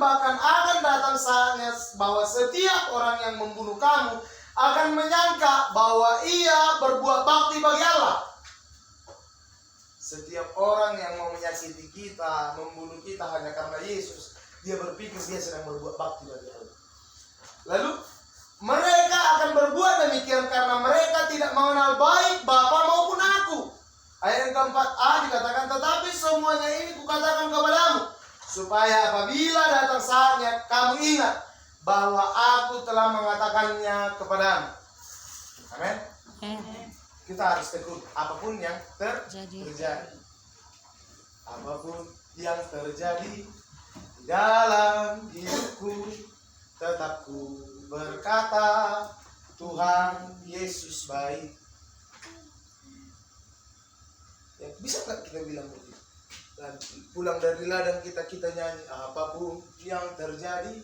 bahkan akan datang saatnya bahwa setiap orang yang membunuh kamu akan menyangka bahwa ia berbuat bakti bagi Allah. Setiap orang yang mau menyakiti kita, membunuh kita hanya karena Yesus, dia berpikir dia sedang berbuat bakti bagi Allah. Lalu mereka akan berbuat demikian karena mereka tidak mengenal baik Bapa maupun aku. Ayat yang keempat A dikatakan, tetapi semuanya ini kukatakan kepadamu, supaya apabila datang saatnya kamu ingat bahwa aku telah mengatakannya kepadamu. Amin. Kita harus tekun apapun yang terjadi. Apapun yang terjadi dalam hidupku, tetap ku berkata, Tuhan Yesus baik. Ya, bisa nggak kita bilang begitu? Dan pulang dari ladang kita nyanyi, apapun yang terjadi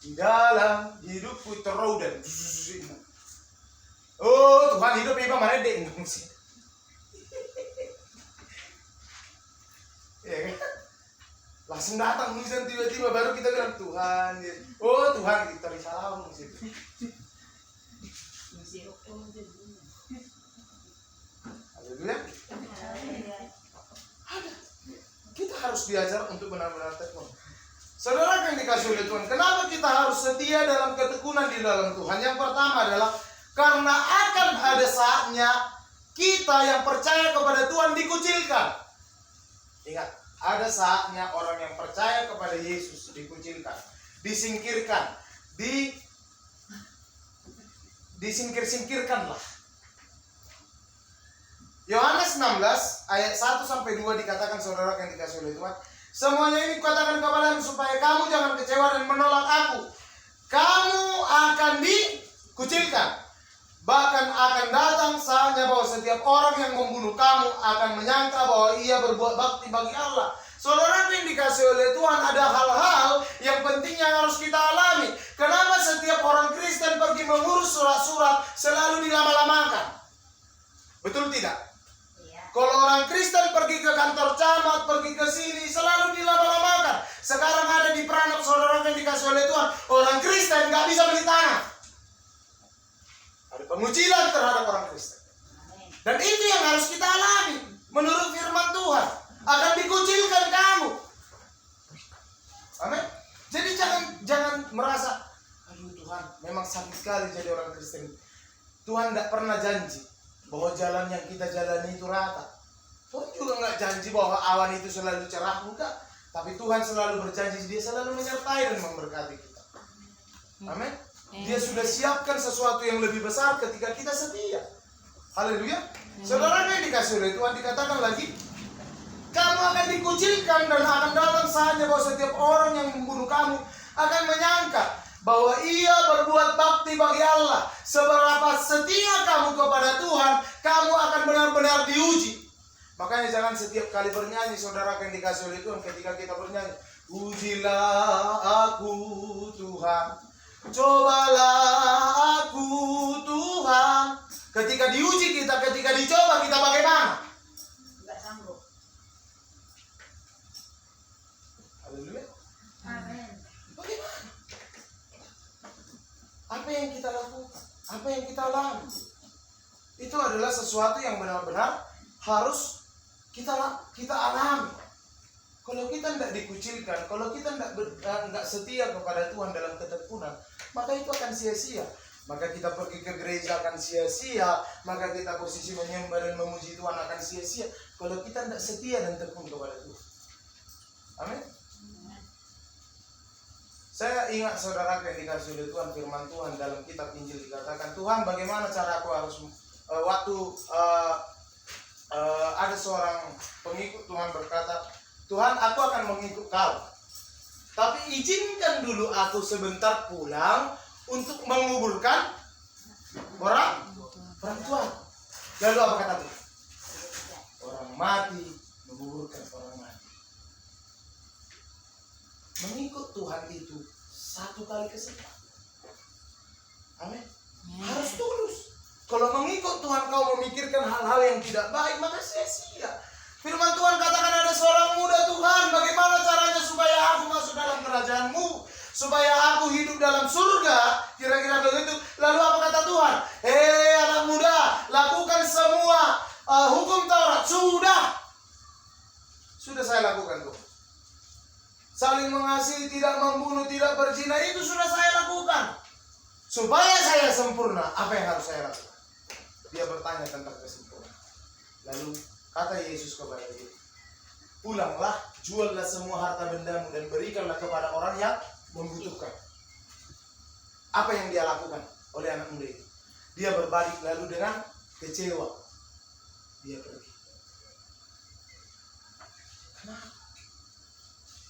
di dalam hidupku terodan. Oh Tuhan hidup iba mana deh sih. Ya kan? Langsung datang misal tiba-tiba baru kita bilang Tuhan. Oh Tuhan kita risalah sih. Haleluya. Kita harus diajar untuk benar-benar tekun. Saudara yang dikasih oleh Tuhan, kenapa kita harus setia dalam ketekunan di dalam Tuhan? Yang pertama adalah karena akan ada saatnya kita yang percaya kepada Tuhan dikucilkan. Ingat, ada saatnya orang yang percaya kepada Yesus dikucilkan, disingkirkan, disingkir-singkirkanlah. Yohanes 16 ayat 1 sampai 2 dikatakan, saudara yang dikasih oleh Tuhan, semuanya ini kukatakan kepadamu supaya kamu jangan kecewa dan menolak aku. Kamu akan dikucilkan. Bahkan akan datang saatnya bahwa setiap orang yang membunuh kamu akan menyangka bahwa ia berbuat bakti bagi Allah. Saudara yang dikasih oleh Tuhan, ada hal-hal yang penting yang harus kita alami. Kenapa setiap orang Kristen pergi mengurus surat-surat selalu dilama-lamakan? Betul tidak? Kalau orang Kristen pergi ke kantor camat, pergi ke sini, selalu dilama-lamakan. Sekarang ada di Pranab, saudara yang dikasih oleh Tuhan, orang Kristen nggak bisa beli tanah. Ada pengucilan terhadap orang Kristen. Dan itu yang harus kita alami. Menurut firman Tuhan, akan dikucilkan kamu. Amin. Jadi jangan merasa, aduh Tuhan, memang sakit sekali jadi orang Kristen. Tuhan tidak pernah janji bahwa jalan yang kita jalani itu rata. Tuhan juga nggak janji bahwa awan itu selalu cerah, enggak. Tapi Tuhan selalu berjanji, dia selalu menyertai dan memberkati kita. Amin. Dia sudah siapkan sesuatu yang lebih besar ketika kita setia. Haleluya. Saudara yang dikasih oleh Tuhan, dikatakan lagi, kamu akan dikucilkan dan akan datang saatnya bahwa setiap orang yang membunuh kamu akan menyangka bahwa ia berbuat bakti bagi Allah. Seberapa setia kamu kepada Tuhan, kamu akan benar-benar diuji. Makanya jangan setiap kali bernyanyi, saudara yang dikasih oleh Tuhan, ketika kita bernyanyi, ujilah aku Tuhan, cobalah aku Tuhan. Ketika diuji kita, ketika dicoba kita bagaimana? Tidak sanggup. Haleluya. Amin. Bagaimana? Apa yang kita lakukan? Apa yang kita alami? Itu adalah sesuatu yang benar-benar harus kita alami. Kalau kita tidak dikucilkan, kalau kita tidak setia kepada Tuhan dalam ketekunan, maka itu akan sia-sia. Maka kita pergi ke gereja akan sia-sia, maka kita posisi menyembah dan memuji Tuhan akan sia-sia. Kalau kita tidak setia dan tekun kepada Tuhan. Amin. Saya ingat saudara yang dikasih oleh Tuhan, firman Tuhan dalam kitab Injil dikatakan, Tuhan bagaimana cara aku harus ada seorang pengikut Tuhan berkata, Tuhan aku akan mengikut kau, tapi izinkan dulu aku sebentar pulang untuk menguburkan orang tua. Lalu apa kata Tuhan? Orang mati menguburkan orang mati. Mengikut Tuhan itu satu kali kesempatan. Amin. Harus tulus. Kalau mengikut Tuhan kau memikirkan hal-hal yang tidak baik, maka sia-sia. Firman Tuhan katakan ada seorang muda Tuhan, bagaimana caranya supaya aku masuk dalam kerajaan-Mu? supaya aku hidup dalam surga, kira-kira begitu. Lalu apa kata Tuhan? Hei anak muda, lakukan semua hukum Taurat. Sudah saya lakukan tuh. Saling mengasihi, tidak membunuh, tidak berzina, itu sudah saya lakukan. Supaya saya sempurna, apa yang harus saya lakukan? Dia bertanya tentang kesempurnaan. Lalu kata Yesus kepada dia, pulanglah, juallah semua harta bendamu dan berikanlah kepada orang yang membutuhkan. Apa yang dia lakukan oleh anak muda itu? Dia berbalik lalu dengan kecewa. Dia pergi.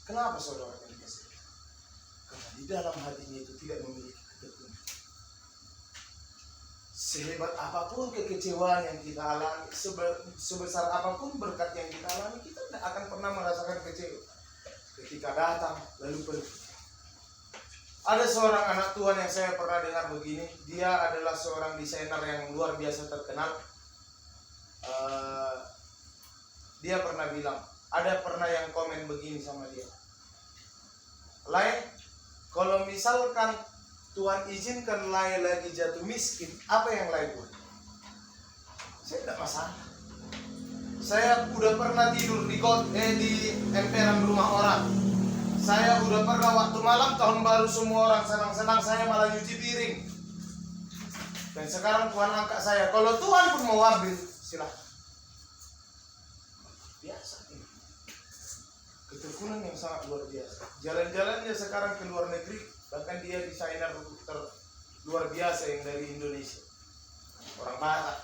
Kenapa saudara yang dikasih? Karena di dalam hatinya itu tidak memiliki ketekunan. Sehebat apapun kekecewaan yang kita alami, sebesar apapun berkat yang kita alami, kita tidak akan pernah merasakan kecewa. Ketika datang lalu pergi. Ada seorang anak Tuhan yang saya pernah dengar begini. Dia adalah seorang desainer yang luar biasa terkenal. Dia pernah bilang, ada pernah yang komen begini sama dia. Lai, kalau misalkan Tuhan izinkan Lai lagi jatuh miskin, apa yang Lai buat? Saya tidak masalah. Saya udah pernah tidur di emperan rumah orang. Saya udah pernah waktu malam tahun baru semua orang senang-senang, saya malah nyuci piring. Dan sekarang Tuhan angkat saya. Kalau Tuhan pun mau ambil, silahkan. Biasa ini. Ketekunan yang sangat luar biasa. Jalan-jalannya sekarang ke luar negeri, bahkan dia desainer luar biasa yang dari Indonesia. Orang Batak.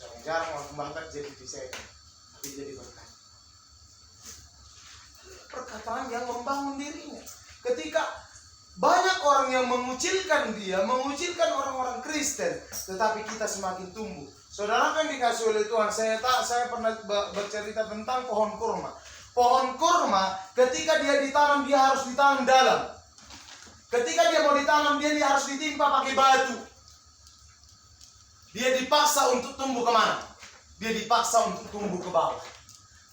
Jarang-jarang orang Batak jadi desainer, tapi jadi berkat. Perkataan yang membangun dirinya. Ketika banyak orang yang mengucilkan dia, mengucilkan orang-orang Kristen, tetapi kita semakin tumbuh. Saudara kan dikasih oleh Tuhan. Saya pernah bercerita tentang pohon kurma. Pohon kurma ketika dia ditanam, dia harus ditanam dalam. Ketika dia mau ditanam, dia harus ditimpa pakai batu. Dia dipaksa untuk tumbuh kemana? Dia dipaksa untuk tumbuh ke bawah.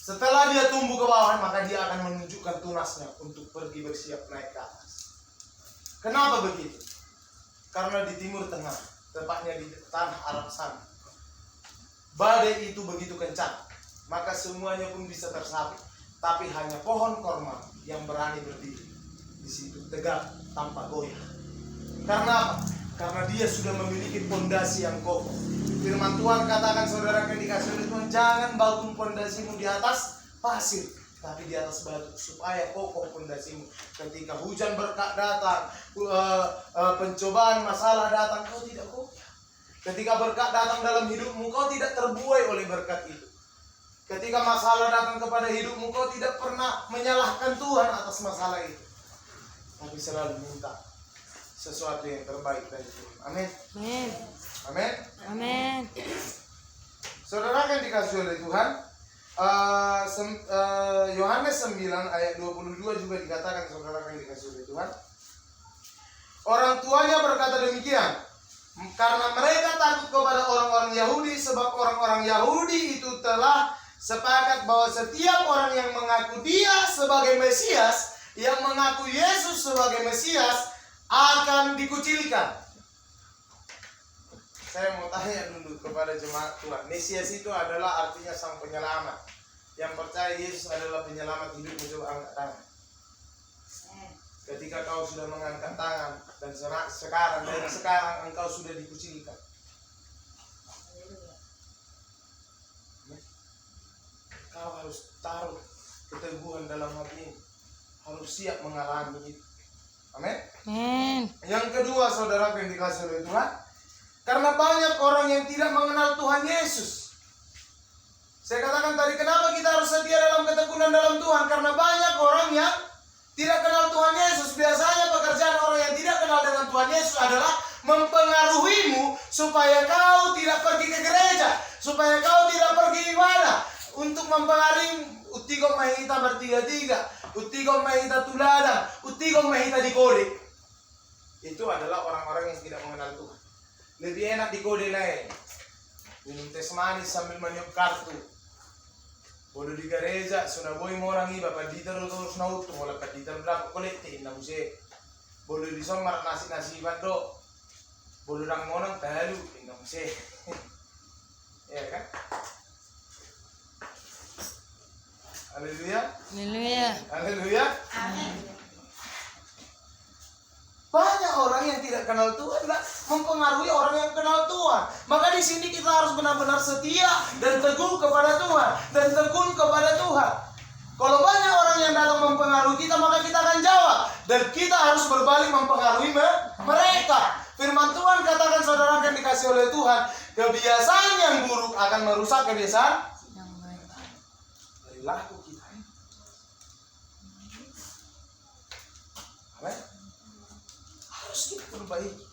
Setelah dia tumbuh ke bawah, maka dia akan menunjukkan tunasnya untuk pergi bersiap naik ke atas. Kenapa begitu? Karena di timur tengah, tepatnya di tanah Arab sana, badai itu begitu kencang, maka semuanya pun bisa tersapu. Tapi hanya pohon korma yang berani berdiri di situ tegak tanpa goyah. Karena apa? Karena dia sudah memiliki pondasi yang kokoh. Firman Tuhan katakan, saudara yang dikasih oleh Tuhan, jangan bangun pondasimu di atas pasir, tapi di atas batu, supaya kokoh pondasimu. Ketika hujan berkat datang, pencobaan masalah datang, kau tidak kokoh. Ketika berkat datang dalam hidupmu, kau tidak terbuai oleh berkat itu. Ketika masalah datang kepada hidupmu, kau tidak pernah menyalahkan Tuhan atas masalah itu, tapi selalu minta sesuatu yang terbaik dari Tuhan. Amin. Amin. Amin. Amin. Saudara yang dikasih oleh Tuhan, Yohanes 9 ayat 22 juga dikatakan, saudara yang dikasih oleh Tuhan, orang tuanya berkata demikian karena mereka takut kepada orang-orang Yahudi, sebab orang-orang Yahudi itu telah sepakat bahwa setiap orang yang mengaku dia sebagai Mesias, yang mengaku Yesus sebagai Mesias, akan dikucilkan. Saya mau tanya dulu kepada jemaat Tuhan, Mesias itu adalah artinya sang penyelamat. Yang percaya Yesus adalah penyelamat hidupmu, coba angkat tangan. Ketika kau sudah mengangkat tangan, dan sekarang engkau sudah dikucilkan. Kau harus taruh keteguhan dalam hati ini, harus siap mengalami itu. Amin. Amin. Yang kedua, saudara yang dikasih oleh Tuhan, karena banyak orang yang tidak mengenal Tuhan Yesus. Saya katakan tadi, kenapa kita harus setia dalam ketekunan dalam Tuhan? Karena banyak orang yang tidak kenal Tuhan Yesus. Biasanya pekerjaan orang yang tidak kenal dengan Tuhan Yesus adalah mempengaruhimu supaya kau tidak pergi ke gereja, supaya kau tidak pergi ibadah, untuk mempengaruhi utigom mahita bertiga-tiga, utigom mahita tuladan, utigom mahita di kode. Itu adalah orang-orang yang tidak mengenal Tuhan. Lebih enak di kode lain, minum teh manis sambil meniup kartu. Bodo di gereja, sudah boy mo orang iba, padita terus nauto, wala padita berapa kolekte, na musik. boleh disomar nasi bado, boleh orang monang talu indong se, ya kan? Haleluya. Haleluya. Haleluya. Amin. Banyak orang yang tidak kenal Tuhan mempengaruhi orang yang kenal Tuhan. Maka di sini kita harus benar-benar setia dan teguh kepada Tuhan dan tekun kepada Tuhan. Kalau banyak orang yang datang mempengaruhi kita, maka kita akan jawab dan kita harus berbalik mempengaruhi mereka. Firman Tuhan katakan, saudara yang dikasih oleh Tuhan, kebiasaan yang buruk akan merusak kebiasaan Yang baik. perilaku kita. Amin. Harus kita perbaiki.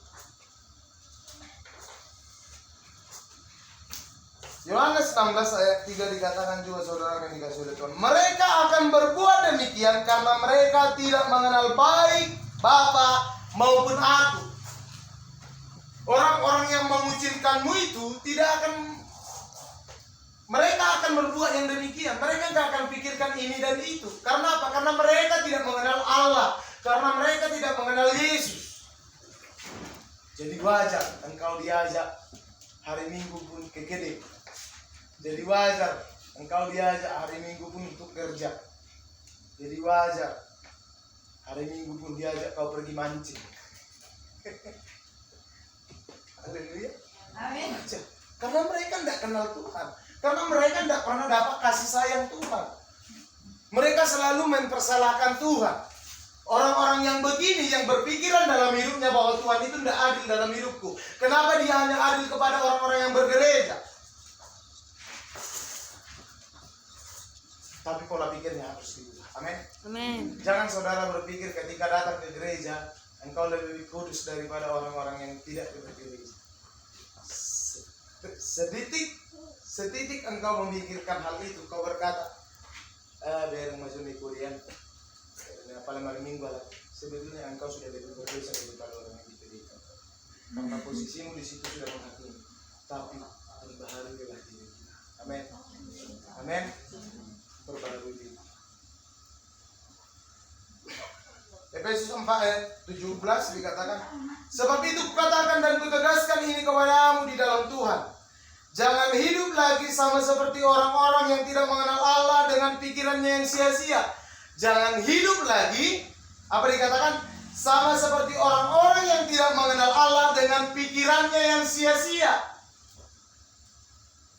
Yohanes 16 ayat 3 dikatakan juga, saudara yang dikasih oleh Tuhan, mereka akan berbuat demikian karena mereka tidak mengenal baik Bapa maupun aku. Orang-orang yang mengucilkanmu itu tidak akan, mereka akan berbuat yang demikian. Mereka tidak akan pikirkan ini dan itu. Karena apa? Karena mereka tidak mengenal Allah. Karena mereka tidak mengenal Yesus. Jadi wajar engkau diajak hari Minggu pun ke gede. Jadi wajar engkau diajak hari Minggu pun untuk kerja. Jadi wajar hari Minggu pun diajak kau pergi mancing. Haleluya. Amin. Wajar. Karena mereka tidak kenal Tuhan. Karena mereka tidak pernah dapat kasih sayang Tuhan. Mereka selalu mempersalahkan Tuhan. Orang-orang yang begini, yang berpikiran dalam hidupnya bahwa Tuhan itu tidak adil dalam hidupku. Kenapa dia hanya adil kepada orang-orang yang bergereja? Tapi pola pikirnya harus diubah. Amin. Amin. Jangan saudara berpikir ketika datang ke gereja, engkau lebih kudus daripada orang-orang yang tidak bergereja. Setitik engkau memikirkan hal itu, kau berkata, biar masuk di Korean, paling hari Minggu lah. Sebetulnya engkau sudah lebih berdosa daripada orang yang dipilihkan. Karena posisimu di situ sudah menghakimi. Tapi perbaharuilah diri kita. Amin. Amin. Perbaharui diri. Efesus 4 ayat 17 dikatakan, sebab itu kukatakan dan kutegaskan ini kepadamu di dalam Tuhan. Jangan hidup lagi sama seperti orang-orang yang tidak mengenal Allah dengan pikirannya yang sia-sia. Jangan hidup lagi, apa dikatakan? Sama seperti orang-orang yang tidak mengenal Allah dengan pikirannya yang sia-sia.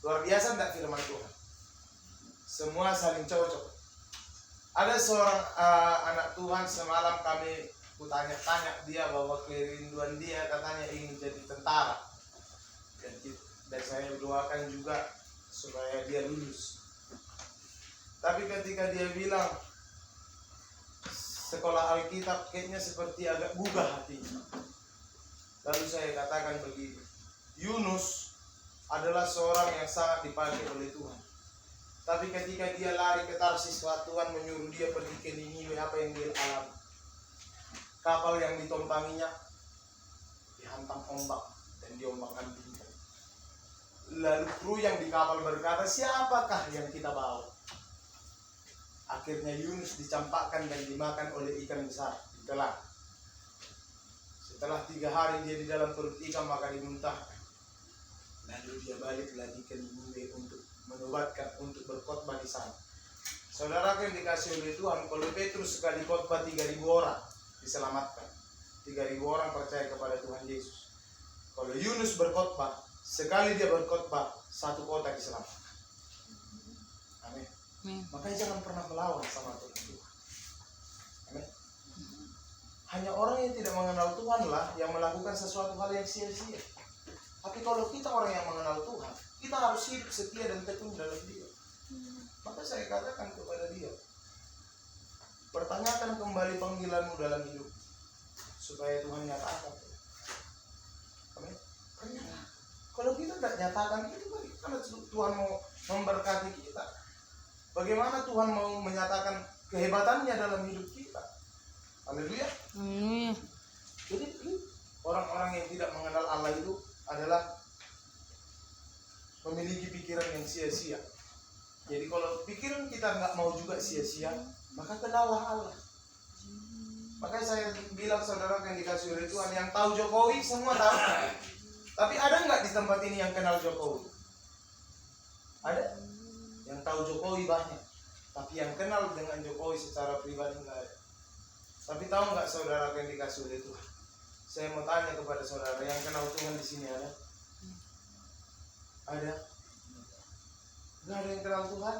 Luar biasa tidak firman Tuhan? Semua saling cocok. Ada seorang anak Tuhan, semalam kami kutanya-tanya dia bahwa kerinduan dia katanya ingin jadi tentara. Dan saya doakan juga supaya dia lulus. Tapi ketika dia bilang sekolah Alkitab kayaknya seperti agak gugah hatinya. Lalu saya katakan begini, Yunus adalah seorang yang sangat dipakai oleh Tuhan. Tapi ketika dia lari ke Tarsis, Tuhan menyuruh dia pergi ke Niniwe, apa yang dia alami? Kapal yang ditompanginya dihantam ombak dan diombang-ambingkan. Lalu kru yang di kapal berkata, siapakah yang kita bawa? Akhirnya Yunus dicampakkan dan dimakan oleh ikan besar di telan. Setelah 3 hari dia di dalam perut ikan, maka dimuntahkan. Lalu dia balik lagi ke Niniwe untuk menobatkan, untuk berkhotbah di sana. Saudara yang dikasih oleh Tuhan, kalau Petrus sekali khotbah 3.000 orang diselamatkan. 3.000 orang percaya kepada Tuhan Yesus. Kalau Yunus berkhotbah, sekali dia berkhotbah, 1 kota diselamatkan. Amin. Makanya jangan pernah melawan sama Tuhan. Amin. Hanya orang yang tidak mengenal Tuhan lah yang melakukan sesuatu hal yang sia-sia. Tapi kalau kita orang yang mengenal Tuhan, kita harus hidup setia dan tekun dalam dia. Maka saya katakan kepada dia, pertanyakan kembali panggilanmu dalam hidup, supaya Tuhan nyatakan. Amin. Kalau kita tidak nyatakan itu, bagaimana Tuhan mau memberkati kita? Bagaimana Tuhan mau menyatakan kehebatannya dalam hidup kita? Haleluya. Jadi orang-orang yang tidak mengenal Allah itu adalah memiliki pikiran yang sia-sia. Jadi kalau pikiran kita nggak mau juga sia-sia, maka kenallah Allah. Makanya saya bilang saudara yang dikasih oleh Tuhan, yang tahu Jokowi semua tahu. Tapi ada nggak di tempat ini yang kenal Jokowi? Ada. Yang tahu Jokowi banyak. Tapi yang kenal dengan Jokowi secara pribadi nggak ada. Tapi tahu nggak saudara yang dikasih oleh Tuhan? Saya mau tanya kepada saudara, yang kenal Tuhan di sini ada? Ada? Nggak ada yang kenal Tuhan?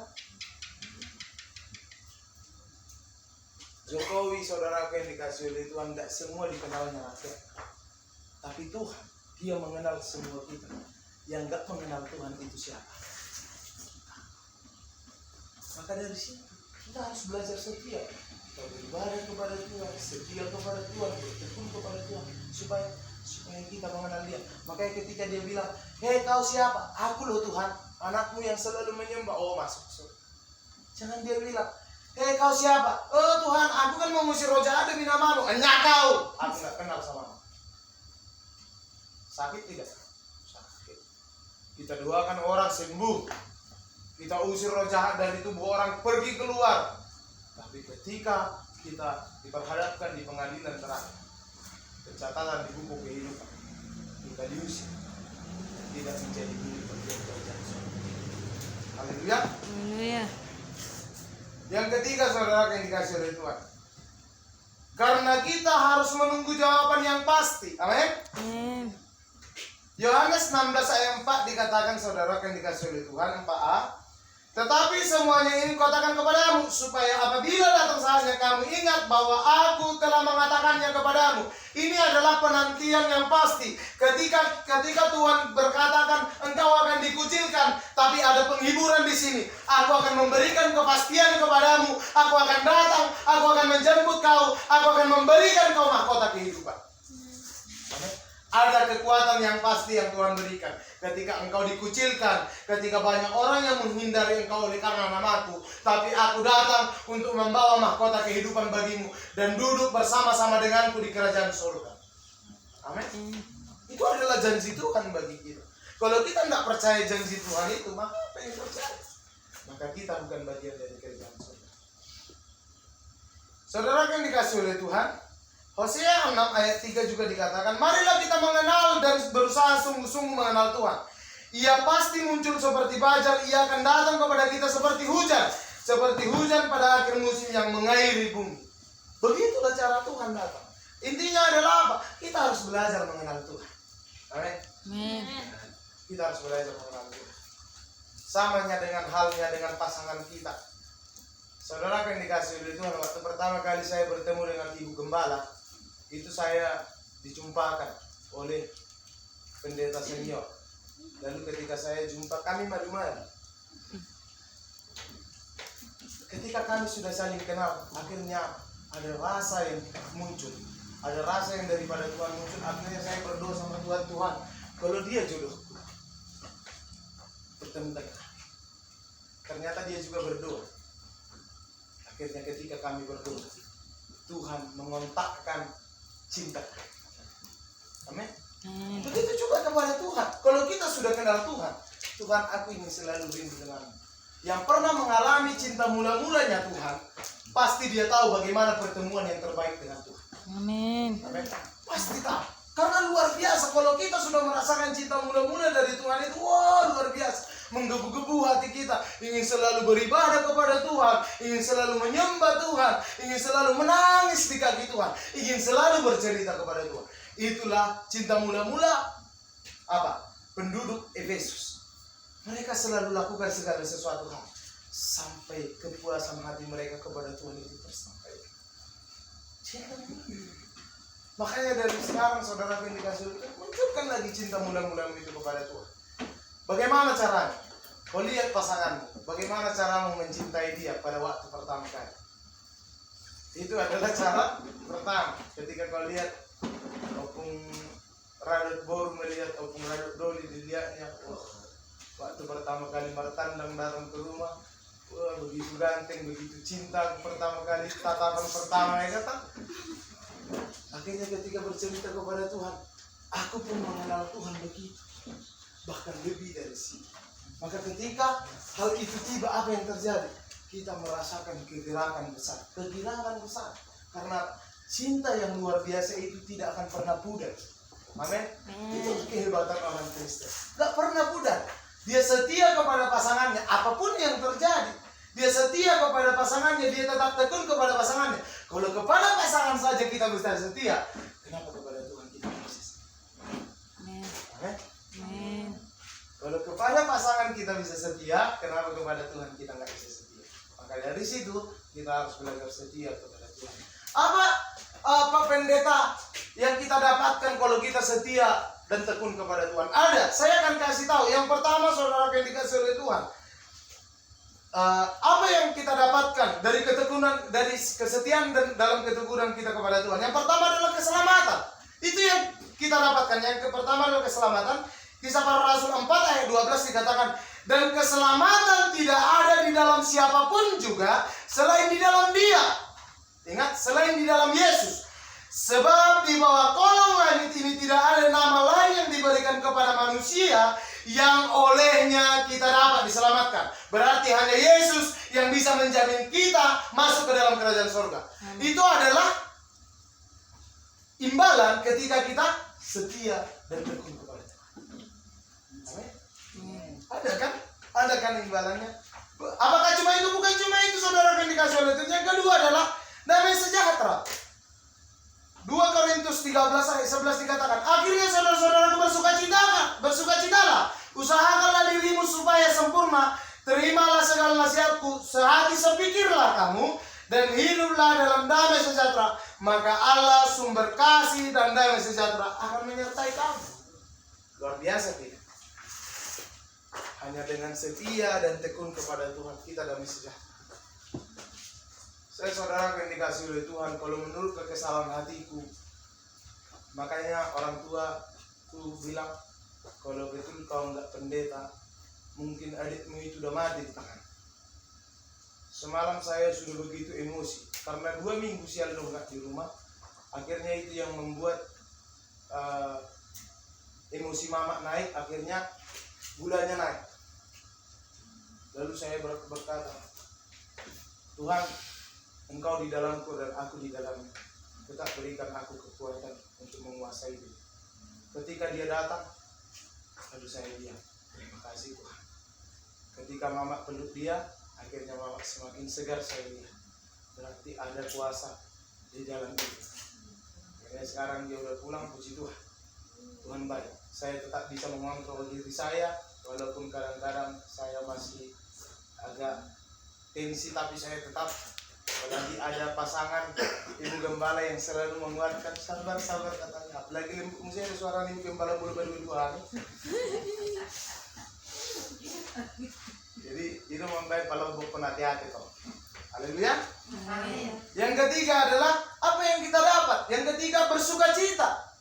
Jokowi, saudara yang dikasih oleh Tuhan, tidak semua dikenalnya rakyat. Tapi Tuhan, Dia mengenal semua kita. Yang nggak mengenal Tuhan itu siapa? Maka dari situ kita harus belajar setia, kita beribadah kepada Tuhan, setia kepada Tuhan, bertekun kepada Tuhan, supaya kita mengenal Dia. Makanya ketika Dia bilang, hei kau siapa? Aku loh Tuhan, anakmu yang selalu menyembah. Oh masuk. Jangan Dia bilang, hei kau siapa? Oh Tuhan, aku kan mau ngusir roh jahat demi namamu. Enggak kau, aku nggak kenal sama kamu. Sakit tidak? Sakit. Kita doakan orang sembuh. Kita usir roh jahat dari tubuh orang, pergi keluar. Tapi ketika kita diperhadapkan di pengadilan terakhir, pencatatan di buku kehidupan, kita diusir, tidak menjadi milik bagian kerjaan. Haleluya. Haleluya. Yang ketiga saudara yang dikasih oleh Tuhan, karena kita harus menunggu jawaban yang pasti. Amin. Amin. Yohanes 16 ayat 4 dikatakan saudara yang dikasih oleh Tuhan 4a, tetapi semuanya ini katakan kepadamu, supaya apabila datang saatnya kamu ingat bahwa aku telah mengatakannya kepadamu. Ini adalah penantian yang pasti. Ketika Tuhan berkatakan engkau akan dikucilkan, tapi ada penghiburan di sini. Aku akan memberikan kepastian kepadamu. Aku akan datang, aku akan menjemput kau, aku akan memberikan kau mahkota kehidupan. Ada kekuatan yang pasti yang Tuhan berikan. Ketika engkau dikucilkan, ketika banyak orang yang menghindari engkau oleh karena namaku, tapi aku datang untuk membawa mahkota kehidupan bagimu dan duduk bersama-sama denganku di kerajaan surga. Amin. Itu adalah janji Tuhan bagi kita. Kalau kita tidak percaya janji Tuhan itu, maka apa yang terjadi? Maka kita bukan bagian dari kerajaan surga. Saudara yang dikasih oleh Tuhan, Hosea 6 ayat 3 juga dikatakan, marilah kita mengenal dan berusaha sungguh-sungguh mengenal Tuhan. Ia pasti muncul seperti fajar, ia akan datang kepada kita seperti hujan pada akhir musim yang mengairi bumi. Begitulah cara Tuhan datang. Intinya adalah apa? Kita harus belajar mengenal Tuhan. Amin. Amin. Kita harus belajar mengenal Tuhan. Samanya dengan halnya dengan pasangan kita. Saudara yang dikasih oleh Tuhan, waktu pertama kali saya bertemu dengan Ibu Gembala, itu saya dijumpakan oleh pendeta senior. Lalu ketika saya jumpa, kami malu-malu. Ketika kami sudah saling kenal, akhirnya ada rasa yang muncul. Ada rasa yang daripada Tuhan muncul. Akhirnya saya berdoa sama Tuhan, Tuhan, kalau dia jodohku, pertemukan kami. Ternyata dia juga berdoa. Akhirnya ketika kami berdoa, Tuhan mengontakkan cinta. Amin. Begitu juga kepada Tuhan. Kalau kita sudah kenal Tuhan, Tuhan, aku ingin selalu rindu denganmu. Yang pernah mengalami cinta mula-mulanya Tuhan, pasti dia tahu bagaimana pertemuan yang terbaik dengan Tuhan. Amin. Amin. Pasti tahu. Karena luar biasa kalau kita sudah merasakan cinta mula-mula dari Tuhan itu, wah luar biasa. Menggebu-gebu hati kita, ingin selalu beribadah kepada Tuhan, ingin selalu menyembah Tuhan, ingin selalu menangis di kaki Tuhan, ingin selalu bercerita kepada Tuhan. Itulah cinta mula-mula apa? Penduduk Efesus. Mereka selalu lakukan segala sesuatu hal sampai kepuasan hati mereka kepada Tuhan itu tersampaikan. Cinta mula. Makanya dari sekarang saudara yang dikasih itu, munculkan lagi cinta mula-mula itu kepada Tuhan. Bagaimana caranya? Kau lihat pasanganmu, bagaimana caramu mencintai dia pada waktu pertama kali. Itu adalah cara pertama. Ketika kau lihat opung radut boru melihat opung radut doli dilihatnya, waktu pertama kali bertandang datang ke rumah, wah begitu ganteng, begitu cinta pertama kali, tatapan pertama yang datang. Akhirnya ketika bercerita kepada Tuhan, aku pun mengenal Tuhan begitu, bahkan lebih dari sini. Maka ketika hal itu tiba, apa yang terjadi? Kita merasakan kegerakan besar. Karena cinta yang luar biasa itu tidak akan pernah pudar. Amin. Itu kehebatan orang Kristen. Gak pernah pudar. Dia setia kepada pasangannya, apapun yang terjadi. Dia setia kepada pasangannya, dia tetap tekun kepada pasangannya. Kalau kepada pasangan saja kita bisa setia, kenapa kepada Tuhan kita bisa setia? Amin. Amin. Amin. Kalau kepada pasangan kita bisa setia, kenapa kepada Tuhan kita nggak bisa setia? Maka dari situ kita harus belajar setia kepada Tuhan. Apa pendeta yang kita dapatkan kalau kita setia dan tekun kepada Tuhan? Ada. Saya akan kasih tahu. Yang pertama, saudara yang dikasih oleh Tuhan. Apa yang kita dapatkan dari ketekunan, dari kesetiaan dan dalam ketekunan kita kepada Tuhan? Yang pertama adalah keselamatan. Itu yang kita dapatkan. Yang pertama adalah keselamatan. Kisah Para Rasul 4 ayat 12 dikatakan, dan keselamatan tidak ada di dalam siapapun juga selain di dalam Dia. Ingat, selain di dalam Yesus. Sebab di bawah kolong langit ini tidak ada nama lain yang diberikan kepada manusia yang olehnya kita dapat diselamatkan. Berarti hanya Yesus yang bisa menjamin kita masuk ke dalam kerajaan surga. Itu adalah imbalan ketika kita setia dan tekun kepada Tuhan. Amin. Ada kan? Ada kan imbalannya? Apakah cuma itu? Bukan cuma itu, saudara yang dikasih oleh Tuhan. Yang kedua adalah damai sejahtera. 2 Korintus 13 ayat 11 dikatakan, akhirnya saudara-saudaraku bersukacitalah, usahakanlah dirimu supaya sempurna, terimalah segala nasihatku, sehati sepikirlah kamu, dan hiduplah dalam damai sejahtera, maka Allah sumber kasih dan damai sejahtera akan menyertai kamu. Luar biasa tidak? Hanya dengan setia dan tekun kepada Tuhan kita damai sejahtera. Saya saudara yang dikasih oleh Tuhan, kalau menurut kekesalan hatiku, makanya orang tua ku bilang, kalau betul kau nggak pendeta, mungkin adikmu itu udah mati di tangan. Semalam saya sudah begitu emosi, karena 2 minggu sial nggak di rumah. Akhirnya itu yang membuat emosi mama naik, akhirnya gulanya naik. Lalu saya berkata, Tuhan, Engkau di dalamku dan aku di dalammu. Tetap berikan aku kekuatan untuk menguasai dia. Ketika dia datang, lalu saya diam. Terima kasih Tuhan. Ketika mama peluk dia, akhirnya mama semakin segar saya lihat. Berarti ada kuasa di dalam dia. Akhirnya sekarang dia udah pulang, puji Tuhan. Tuhan baik. Saya tetap bisa mengontrol diri saya, walaupun kadang-kadang saya masih agak tensi, tapi saya tetap. Apalagi ada pasangan ibu gembala yang selalu menguatkan, sabar katanya. Apalagi mesti ada suara ibu gembala berdua-dua nih. Jadi itu membaik kalau bukan hati-hati toh. Haleluya. Yang ketiga adalah apa yang kita dapat? Yang ketiga bersukacita.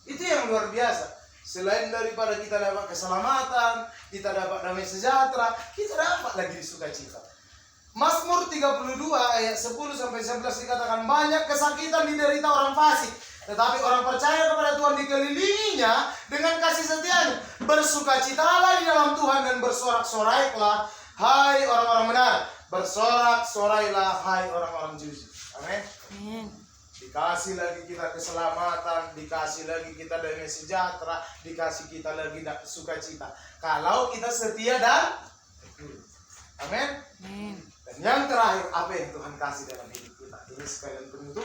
Itu yang luar biasa. Selain daripada kita dapat keselamatan, kita dapat damai sejahtera, kita dapat lagi sukacita. Mazmur 32 ayat 10 sampai 11 dikatakan, banyak kesakitan diderita orang fasik, tetapi orang percaya kepada Tuhan dikelilinginya dengan kasih setianya. Bersukacitalah di dalam Tuhan dan bersorak-sorailah, hai orang-orang benar. Bersorak-sorailah, hai orang-orang jujur. Amin. Amin. Dikasih lagi kita keselamatan, dikasih lagi kita damai sejahtera, dikasih kita lagi sukacita. Kalau kita setia dan tekun. Amin. Amin. Dan yang terakhir, apa yang Tuhan kasih dalam hidup kita? Ini sekalian penutup.